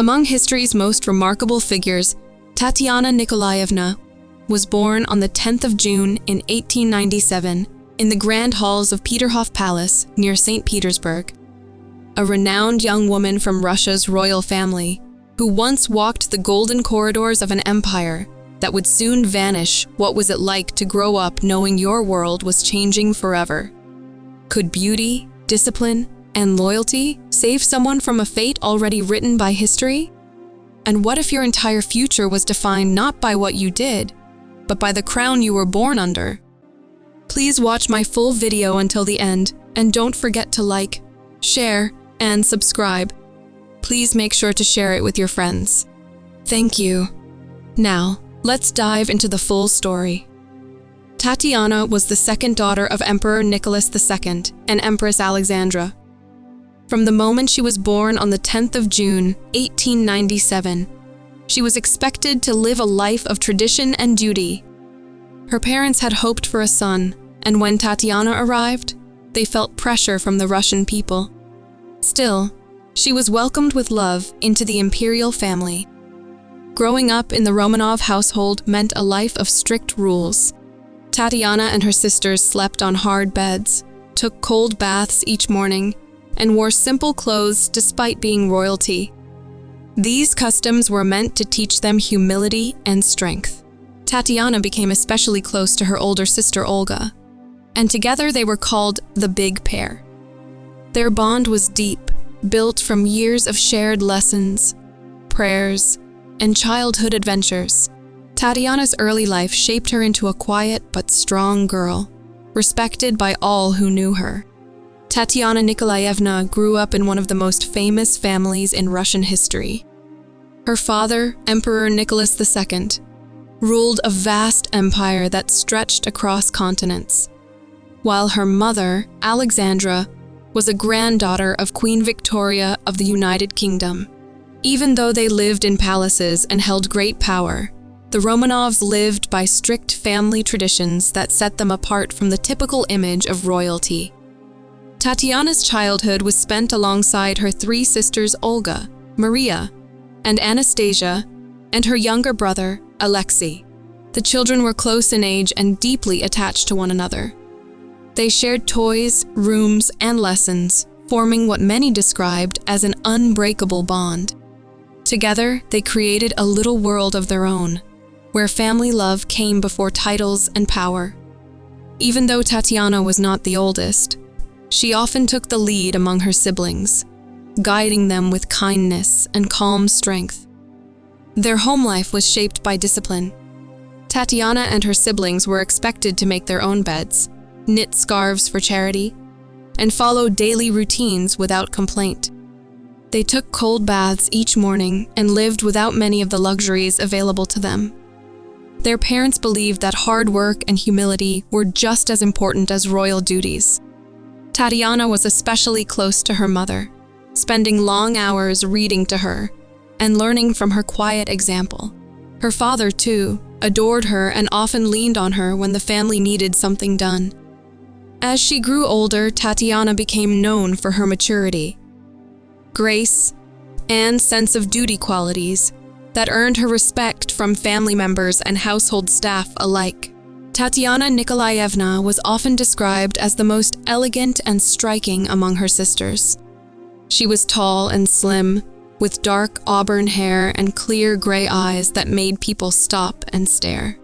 Among history's most remarkable figures, Tatiana Nikolaevna was born on the 10th of June in 1897 in the grand halls of Peterhof Palace near St. Petersburg. A renowned young woman from Russia's royal family who once walked the golden corridors of an empire that would soon vanish. What was it like to grow up knowing your world was changing forever? Could beauty, discipline, and loyalty save someone from a fate already written by history? And what if your entire future was defined not by what you did, but by the crown you were born under? Please watch my full video until the end, and don't forget to like, share, and subscribe. Please make sure to share it with your friends. Thank you. Now, let's dive into the full story. Tatiana was the second daughter of Emperor Nicholas II and Empress Alexandra. From the moment she was born on the 10th of June, 1897, she was expected to live a life of tradition and duty. Her parents had hoped for a son, and when Tatiana arrived, they felt pressure from the Russian people. Still, she was welcomed with love into the imperial family. Growing up in the Romanov household meant a life of strict rules. Tatiana and her sisters slept on hard beds, took cold baths each morning, and wore simple clothes despite being royalty. These customs were meant to teach them humility and strength. Tatiana became especially close to her older sister Olga, and together they were called the Big Pair. Their bond was deep, built from years of shared lessons, prayers, and childhood adventures. Tatiana's early life shaped her into a quiet but strong girl, respected by all who knew her. Tatiana Nikolaevna grew up in one of the most famous families in Russian history. Her father, Emperor Nicholas II, ruled a vast empire that stretched across continents, while her mother, Alexandra, was a granddaughter of Queen Victoria of the United Kingdom. Even though they lived in palaces and held great power, the Romanovs lived by strict family traditions that set them apart from the typical image of royalty. Tatiana's childhood was spent alongside her three sisters Olga, Maria, and Anastasia, and her younger brother, Alexei. The children were close in age and deeply attached to one another. They shared toys, rooms, and lessons, forming what many described as an unbreakable bond. Together, they created a little world of their own, where family love came before titles and power. Even though Tatiana was not the oldest, she often took the lead among her siblings, guiding them with kindness and calm strength. Their home life was shaped by discipline. Tatiana and her siblings were expected to make their own beds, knit scarves for charity, and follow daily routines without complaint. They took cold baths each morning and lived without many of the luxuries available to them. Their parents believed that hard work and humility were just as important as royal duties. Tatiana was especially close to her mother, spending long hours reading to her and learning from her quiet example. Her father, too, adored her and often leaned on her when the family needed something done. As she grew older, Tatiana became known for her maturity, grace, and sense of duty qualities that earned her respect from family members and household staff alike. Tatiana Nikolaevna was often described as the most elegant and striking among her sisters. She was tall and slim, with dark auburn hair and clear gray eyes that made people stop and stare.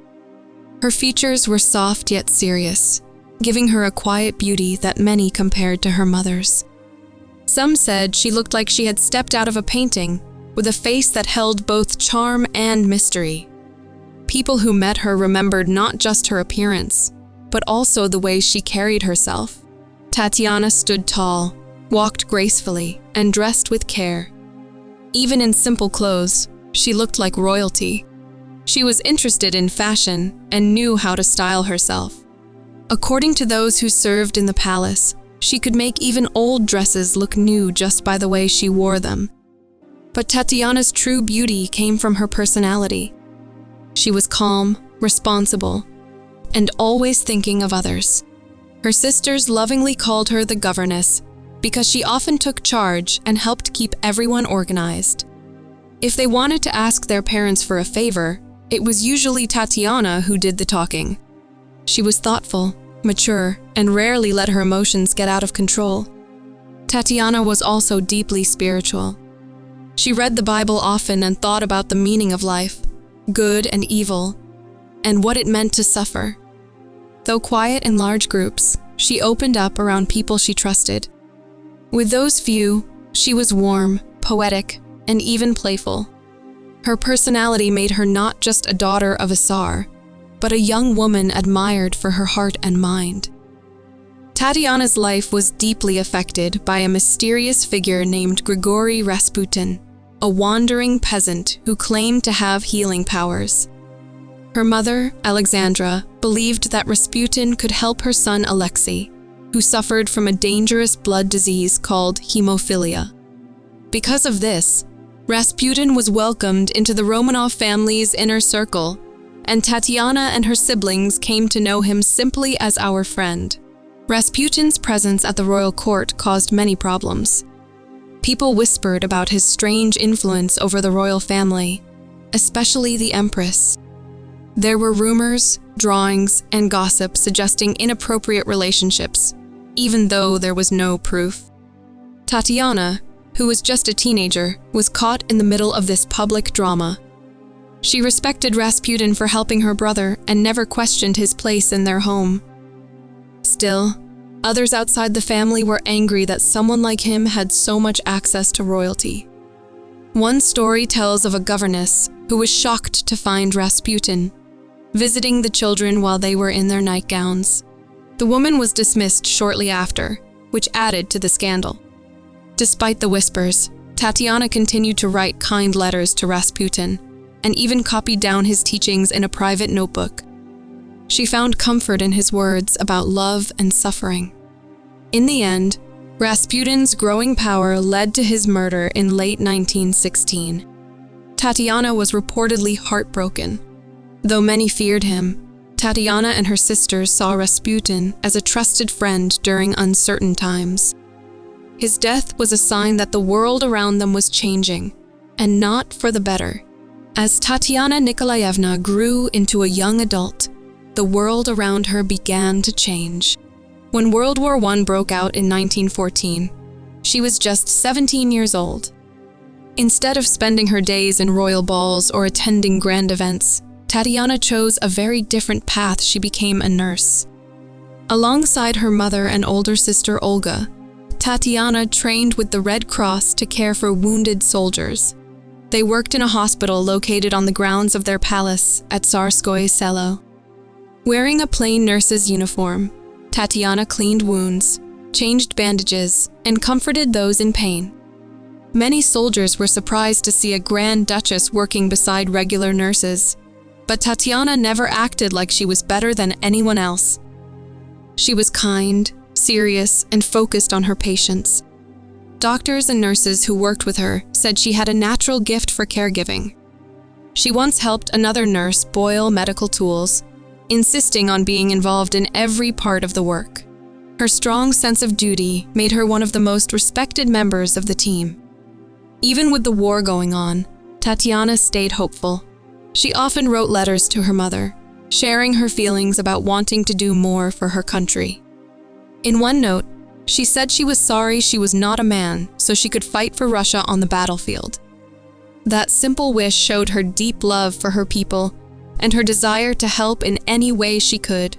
Her features were soft yet serious, giving her a quiet beauty that many compared to her mother's. Some said she looked like she had stepped out of a painting, with a face that held both charm and mystery. People who met her remembered not just her appearance, but also the way she carried herself. Tatiana stood tall, walked gracefully, and dressed with care. Even in simple clothes, she looked like royalty. She was interested in fashion and knew how to style herself. According to those who served in the palace, she could make even old dresses look new just by the way she wore them. But Tatiana's true beauty came from her personality. She was calm, responsible, and always thinking of others. Her sisters lovingly called her the governess because she often took charge and helped keep everyone organized. If they wanted to ask their parents for a favor, it was usually Tatiana who did the talking. She was thoughtful, mature, and rarely let her emotions get out of control. Tatiana was also deeply spiritual. She read the Bible often and thought about the meaning of life, good and evil, and what it meant to suffer. Though quiet in large groups, she opened up around people she trusted. With those few, she was warm, poetic, and even playful. Her personality made her not just a daughter of a Tsar, but a young woman admired for her heart and mind. Tatiana's life was deeply affected by a mysterious figure named Grigory Rasputin, a wandering peasant who claimed to have healing powers. Her mother, Alexandra, believed that Rasputin could help her son Alexei, who suffered from a dangerous blood disease called hemophilia. Because of this, Rasputin was welcomed into the Romanov family's inner circle, and Tatiana and her siblings came to know him simply as our friend. Rasputin's presence at the royal court caused many problems. People whispered about his strange influence over the royal family, especially the Empress. There were rumors, drawings, and gossip suggesting inappropriate relationships, even though there was no proof. Tatiana, who was just a teenager, was caught in the middle of this public drama. She respected Rasputin for helping her brother and never questioned his place in their home. Still, others outside the family were angry that someone like him had so much access to royalty. One story tells of a governess who was shocked to find Rasputin visiting the children while they were in their nightgowns. The woman was dismissed shortly after, which added to the scandal. Despite the whispers, Tatiana continued to write kind letters to Rasputin and even copied down his teachings in a private notebook. She found comfort in his words about love and suffering. In the end, Rasputin's growing power led to his murder in late 1916. Tatiana was reportedly heartbroken. Though many feared him, Tatiana and her sisters saw Rasputin as a trusted friend during uncertain times. His death was a sign that the world around them was changing, and not for the better. As Tatiana Nikolaevna grew into a young adult, the world around her began to change. When World War I broke out in 1914, she was just 17 years old. Instead of spending her days in royal balls or attending grand events, Tatiana chose a very different path. She became a nurse. Alongside her mother and older sister Olga, Tatiana trained with the Red Cross to care for wounded soldiers. They worked in a hospital located on the grounds of their palace at Tsarskoye Selo. Wearing a plain nurse's uniform, Tatiana cleaned wounds, changed bandages, and comforted those in pain. Many soldiers were surprised to see a Grand Duchess working beside regular nurses, but Tatiana never acted like she was better than anyone else. She was kind, serious, and focused on her patients. Doctors and nurses who worked with her said she had a natural gift for caregiving. She once helped another nurse boil medical tools, insisting on being involved in every part of the work. Her strong sense of duty made her one of the most respected members of the team. Even with the war going on, Tatiana stayed hopeful. She often wrote letters to her mother, sharing her feelings about wanting to do more for her country. In one note, she said she was sorry she was not a man so she could fight for Russia on the battlefield. That simple wish showed her deep love for her people and her desire to help in any way she could.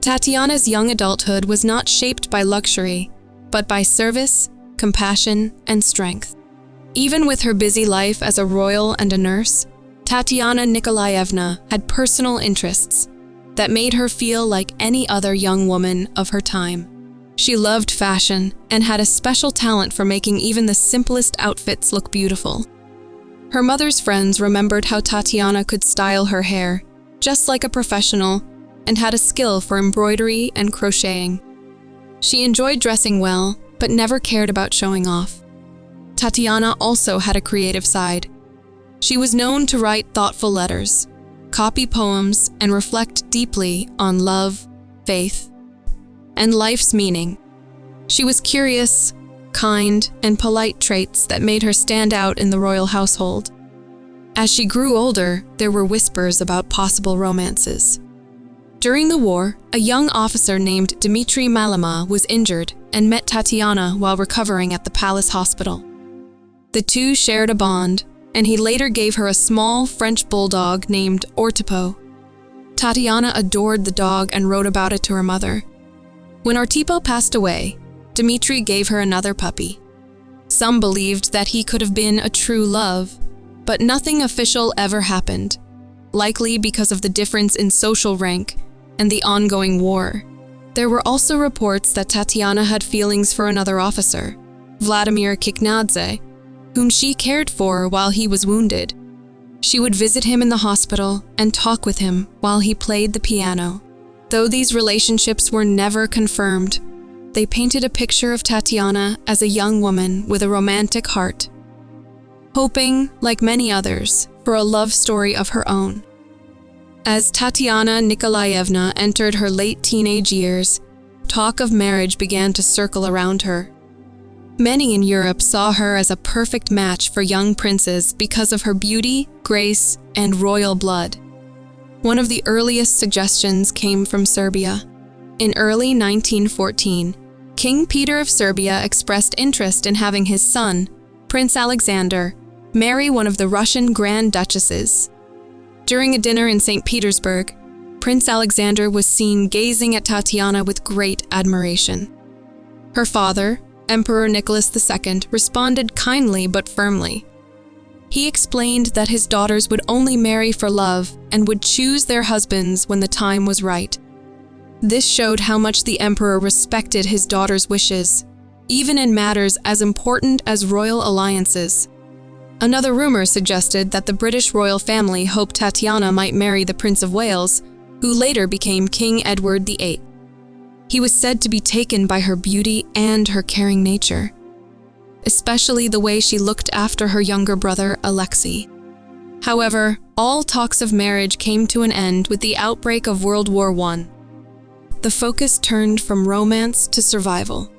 Tatiana's young adulthood was not shaped by luxury, but by service, compassion, and strength. Even with her busy life as a royal and a nurse, Tatiana Nikolaevna had personal interests that made her feel like any other young woman of her time. She loved fashion and had a special talent for making even the simplest outfits look beautiful. Her mother's friends remembered how Tatiana could style her hair, just like a professional, and had a skill for embroidery and crocheting. She enjoyed dressing well, but never cared about showing off. Tatiana also had a creative side. She was known to write thoughtful letters, copy poems, and reflect deeply on love, faith, and life's meaning. She was curious, kind, and polite traits that made her stand out in the royal household. As she grew older, there were whispers about possible romances. During the war, a young officer named Dmitry Malima was injured and met Tatiana while recovering at the palace hospital. The two shared a bond, and he later gave her a small French bulldog named Ortipo. Tatiana adored the dog and wrote about it to her mother. When Ortipo passed away, Dmitry gave her another puppy. Some believed that he could have been a true love, but nothing official ever happened, likely because of the difference in social rank and the ongoing war. There were also reports that Tatiana had feelings for another officer, Vladimir Kiknadze, whom she cared for while he was wounded. She would visit him in the hospital and talk with him while he played the piano. Though these relationships were never confirmed, they painted a picture of Tatiana as a young woman with a romantic heart, hoping, like many others, for a love story of her own. As Tatiana Nikolaevna entered her late teenage years, talk of marriage began to circle around her. Many in Europe saw her as a perfect match for young princes because of her beauty, grace, and royal blood. One of the earliest suggestions came from Serbia. In early 1914, King Peter of Serbia expressed interest in having his son, Prince Alexander, marry one of the Russian Grand Duchesses. During a dinner in St. Petersburg, Prince Alexander was seen gazing at Tatiana with great admiration. Her father, Emperor Nicholas II, responded kindly but firmly. He explained that his daughters would only marry for love and would choose their husbands when the time was right. This showed how much the emperor respected his daughter's wishes, even in matters as important as royal alliances. Another rumor suggested that the British royal family hoped Tatiana might marry the Prince of Wales, who later became King Edward VIII. He was said to be taken by her beauty and her caring nature, especially the way she looked after her younger brother, Alexei. However, all talks of marriage came to an end with the outbreak of World War I. The focus turned from romance to survival.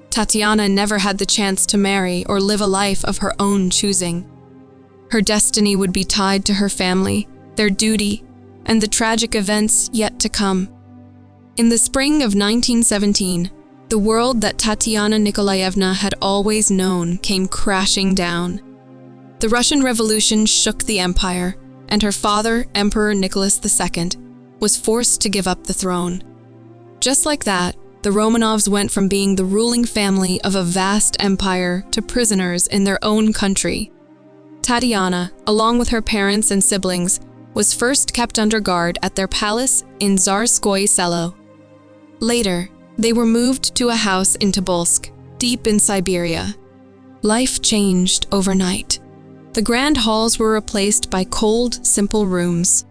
Tatiana never had the chance to marry or live a life of her own choosing. Her destiny would be tied to her family, their duty, and the tragic events yet to come. In the spring of 1917, the world that Tatiana Nikolaevna had always known came crashing down. The Russian Revolution shook the empire, and her father, Emperor Nicholas II, was forced to give up the throne. Just like that, the Romanovs went from being the ruling family of a vast empire to prisoners in their own country. Tatiana, along with her parents and siblings, was first kept under guard at their palace in Tsarskoye Selo. Later, they were moved to a house in Tobolsk, deep in Siberia. Life changed overnight. The grand halls were replaced by cold, simple rooms.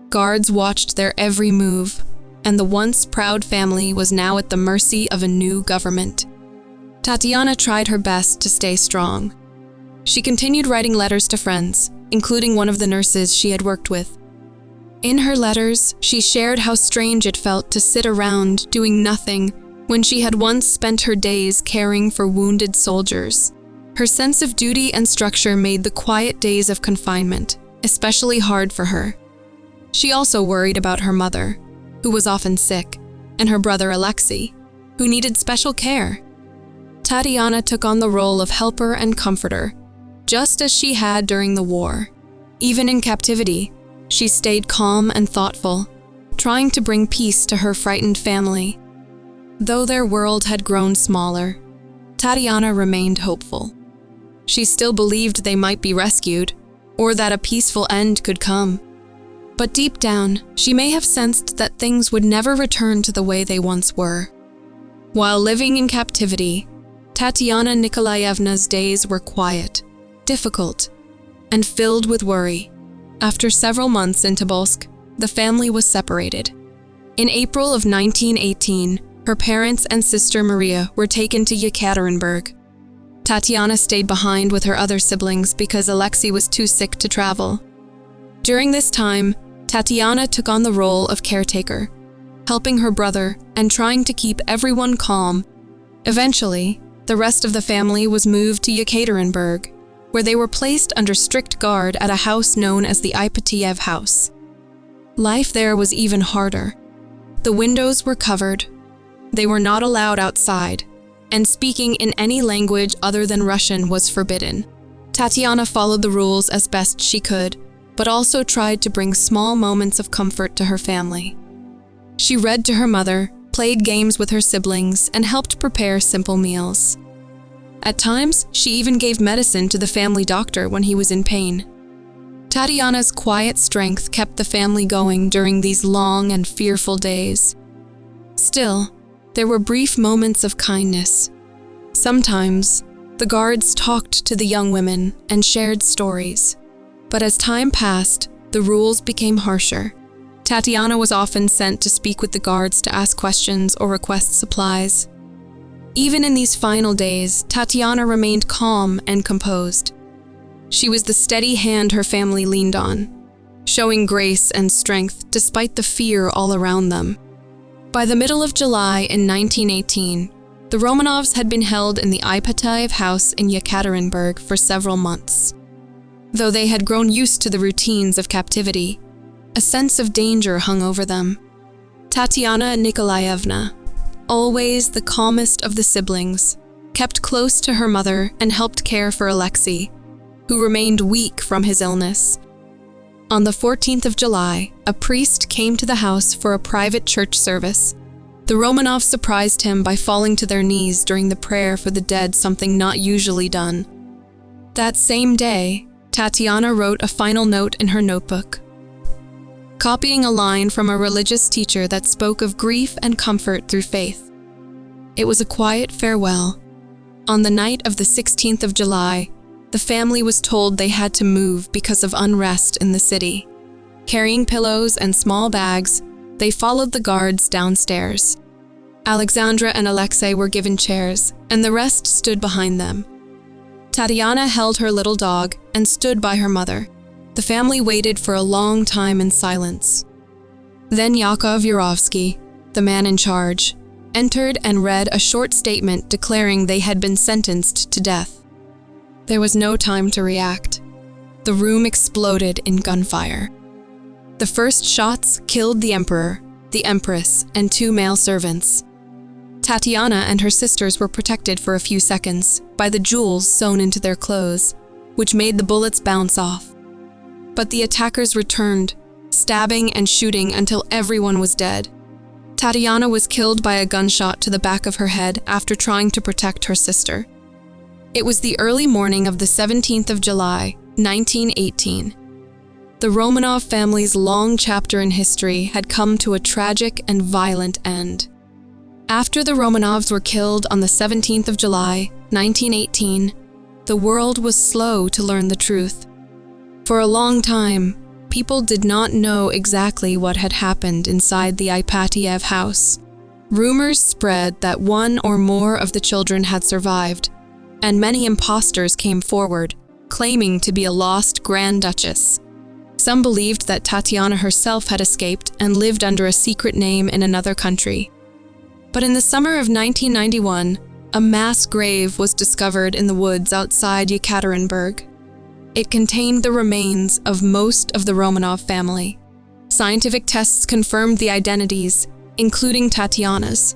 Guards watched their every move, and the once proud family was now at the mercy of a new government. Tatiana tried her best to stay strong. She continued writing letters to friends, including one of the nurses she had worked with. In her letters, she shared how strange it felt to sit around doing nothing when she had once spent her days caring for wounded soldiers. Her sense of duty and structure made the quiet days of confinement especially hard for her. She also worried about her mother, who was often sick, and her brother Alexei, who needed special care. Tatiana took on the role of helper and comforter, just as she had during the war. Even in captivity, she stayed calm and thoughtful, trying to bring peace to her frightened family. Though their world had grown smaller, Tatiana remained hopeful. She still believed they might be rescued, or that a peaceful end could come. But deep down, she may have sensed that things would never return to the way they once were. While living in captivity, Tatiana Nikolaevna's days were quiet, difficult, and filled with worry. After several months in Tobolsk, the family was separated. In April of 1918, her parents and sister Maria were taken to Yekaterinburg. Tatiana stayed behind with her other siblings because Alexei was too sick to travel. During this time, Tatiana took on the role of caretaker, helping her brother and trying to keep everyone calm. Eventually, The rest of the family was moved to Yekaterinburg, where they were placed under strict guard at a house known as the Ipatiev house. Life there was even harder. The windows were covered, they were not allowed outside, and speaking in any language other than Russian was forbidden. Tatiana followed the rules as best she could, but also tried to bring small moments of comfort to her family. She read to her mother, played games with her siblings, and helped prepare simple meals. At times, she even gave medicine to the family doctor when he was in pain. Tatiana's quiet strength kept the family going during these long and fearful days. Still, there were brief moments of kindness. Sometimes, the guards talked to the young women and shared stories. But as time passed, the rules became harsher. Tatiana was often sent to speak with the guards to ask questions or request supplies. Even in these final days, Tatiana remained calm and composed. She was the steady hand her family leaned on, showing grace and strength despite the fear all around them. By the middle of July in 1918, the Romanovs had been held in the Ipatiev house in Yekaterinburg for several months. Though they had grown used to the routines of captivity, a sense of danger hung over them. Tatiana Nikolaevna, always the calmest of the siblings, kept close to her mother and helped care for Alexei, who remained weak from his illness. On the 14th of July, a priest came to the house for a private church service. The Romanovs surprised him by falling to their knees during the prayer for the dead, something not usually done. That same day, Tatiana wrote a final note in her notebook, copying a line from a religious teacher that spoke of grief and comfort through faith. It was a quiet farewell. On the night of the 16th of July, the family was told they had to move because of unrest in the city. Carrying pillows and small bags, they followed the guards downstairs. Alexandra and Alexei were given chairs, and the rest stood behind them. Tatiana held her little dog and stood by her mother. The family waited for a long time in silence. Then Yakov Yurovsky, the man in charge, entered and read a short statement declaring they had been sentenced to death. There was no time to react. The room exploded in gunfire. The first shots killed the emperor, the empress, and 2 male servants. Tatiana and her sisters were protected for a few seconds by the jewels sewn into their clothes, which made the bullets bounce off. But the attackers returned, stabbing and shooting until everyone was dead. Tatiana was killed by a gunshot to the back of her head after trying to protect her sister. It was the early morning of the 17th of July, 1918. The Romanov family's long chapter in history had come to a tragic and violent end. After the Romanovs were killed on the 17th of July, 1918, the world was slow to learn the truth. For a long time, people did not know exactly what had happened inside the Ipatiev house. Rumors spread that one or more of the children had survived, and many imposters came forward, claiming to be a lost Grand Duchess. Some believed that Tatiana herself had escaped and lived under a secret name in another country. But in the summer of 1991, a mass grave was discovered in the woods outside Yekaterinburg. It contained the remains of most of the Romanov family. Scientific tests confirmed the identities, including Tatiana's.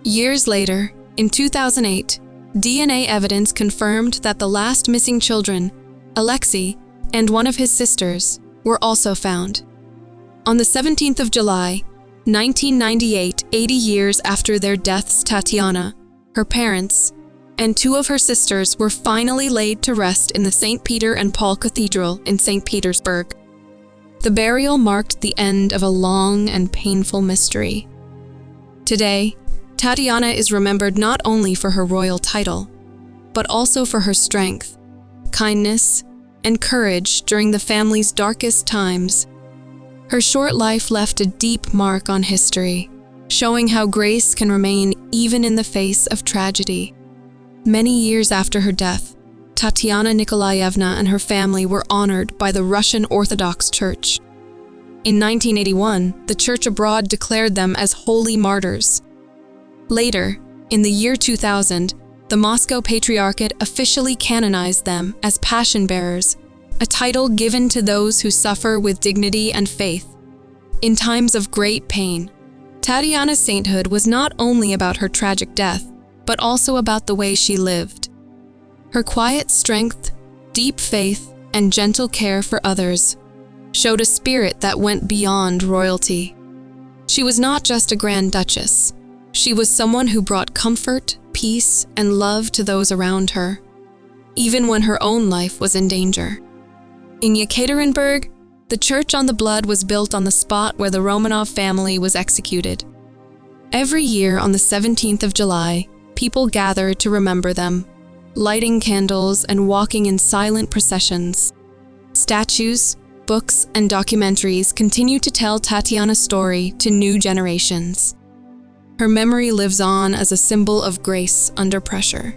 Years later, in 2008, DNA evidence confirmed that the last missing children, Alexei and one of his sisters, were also found. On the 17th of July, 1998, 80 years after their deaths, Tatiana, her parents, and 2 of her sisters were finally laid to rest in the St. Peter and Paul Cathedral in St. Petersburg. The burial marked the end of a long and painful mystery. Today, Tatiana is remembered not only for her royal title, but also for her strength, kindness, and courage during the family's darkest times. Her short life left a deep mark on history, showing how grace can remain even in the face of tragedy. Many years after her death, Tatiana Nikolaevna and her family were honored by the Russian Orthodox Church. In 1981, the church abroad declared them as holy martyrs. Later, in the year 2000, the Moscow Patriarchate officially canonized them as Passion Bearers, a title given to those who suffer with dignity and faith in times of great pain. Tatiana's sainthood was not only about her tragic death, but also about the way she lived. Her quiet strength, deep faith, and gentle care for others showed a spirit that went beyond royalty. She was not just a Grand Duchess. She was someone who brought comfort, peace, and love to those around her, even when her own life was in danger. In Yekaterinburg, the Church on the Blood was built on the spot where the Romanov family was executed. Every year on the 17th of July, people gathered to remember them, lighting candles and walking in silent processions. Statues, books, and documentaries continue to tell Tatiana's story to new generations. Her memory lives on as a symbol of grace under pressure.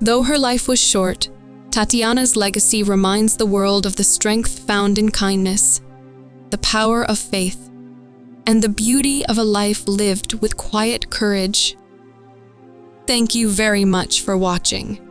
Though her life was short, Tatiana's legacy reminds the world of the strength found in kindness, the power of faith, and the beauty of a life lived with quiet courage. Thank you very much for watching.